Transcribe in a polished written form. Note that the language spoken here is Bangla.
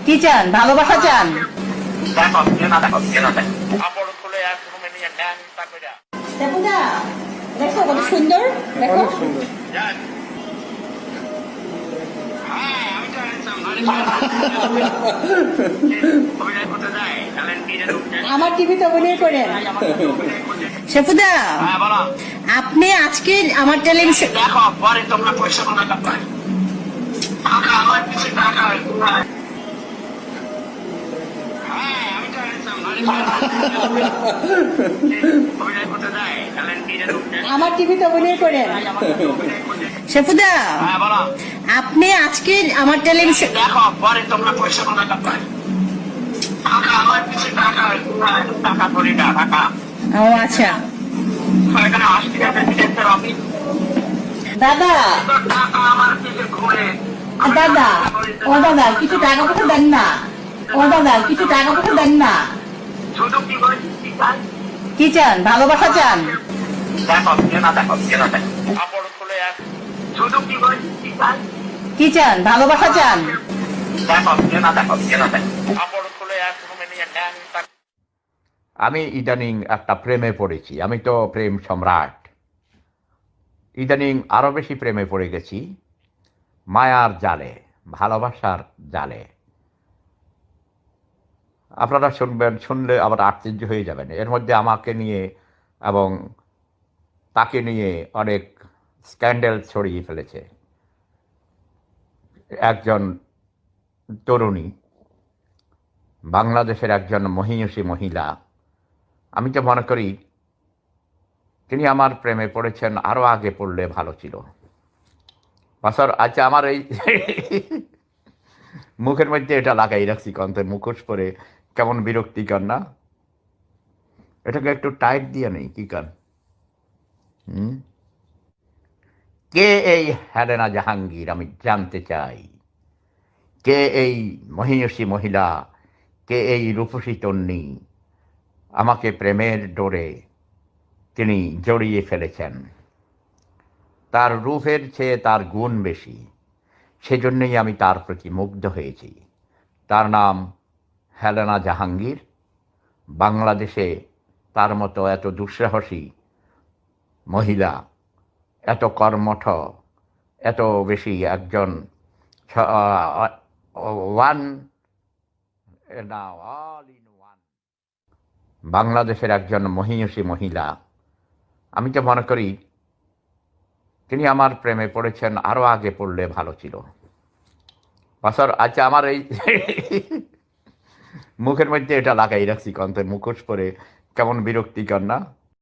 কি চান? ভালোবাসা চান? দেখো কত সুন্দর, দেখো। আমার টিভিতে অভিনয় করেন শেফুদা। আপনি আজকে আমার টেলিভিশন দেখো, পরে তোমরা পয়সা আমার কিছু টাকা আমার টিভিতে অভিনয় করেন শেফুদা। আপনি আজকে আমার টেলিভিশন দেখো, পরে তোমরা পয়সা আমার কিছু টাকা টাকা করি না টাকা। ও আচ্ছা এখানে 80 টাকা দিতে হবে দাদা। টাকা আমার কিছু ঘুরে দাদা, ও দাদা কিছু টাকা পয়সা দেন না। ও দাদা কিছু টাকা পয়সা দেন না। শুধু কি বলছি কি চান? ভালোবাসা চান? দেখো কাপড় খুলে শুধু কি বলছি কি চান? ভালোবাসা চান? দেখো কাপড় খুলে এক রুমে নিয়ে নেন। আমি ইদানিং একটা প্রেমে পড়েছি। আমি তো প্রেম সম্রাট। ইদানিং আরও বেশি প্রেমে পড়ে গেছি, মায়ার জালে, ভালোবাসার জালে। আপনারা শুনবেন, শুনলে আবার আশ্চর্য হয়ে যাবেন। এর মধ্যে আমাকে নিয়ে এবং তাকে নিয়ে অনেক স্ক্যান্ডেল ছড়িয়ে ফেলেছে একজন তরুণী, বাংলাদেশের একজন মহিয়সী মহিলা। আমি তো মনে করি তিনি আমার প্রেমে পড়েছেন, আরও আগে পড়লে ভালো ছিল। বছর আচ্ছা, আমার এই মুখের মধ্যে এটা লাগাই রাখছি কন্তে, মুখোশ পরে কেমন বিরক্তিকর না? এটাকে একটু টাইট দিয়ে নেই কি কান? কে এই হেলেনা জাহাঙ্গীর আমি জানতে চাই। কে এই মহিয়সী মহিলা? কে এই রূপসী তন্নী? আমাকে প্রেমের ডোরে তিনি জড়িয়ে ফেলেছেন। তার রূপের চেয়ে তার গুণ বেশি, সেজন্যই আমি তার প্রতি মুগ্ধ হয়েছি। তার নাম হেলেনা জাহাঙ্গীর। বাংলাদেশে তার মতো এত দুঃসাহসী মহিলা, এত কর্মঠ, এত বেশি একজন ওয়ান না অল ইন ওয়ান, বাংলাদেশের একজন মহিয়সী মহিলা। আমি তো মনে করি তিনি আমার প্রেমে পড়েছেন, আরও আগে পড়লে ভালো ছিল। বছর আচ্ছা, আমার এই মুখের মধ্যে এটা লাগাই রাখছি কন্তে, মুখোশ পরে কেমন বিরক্তিকর না?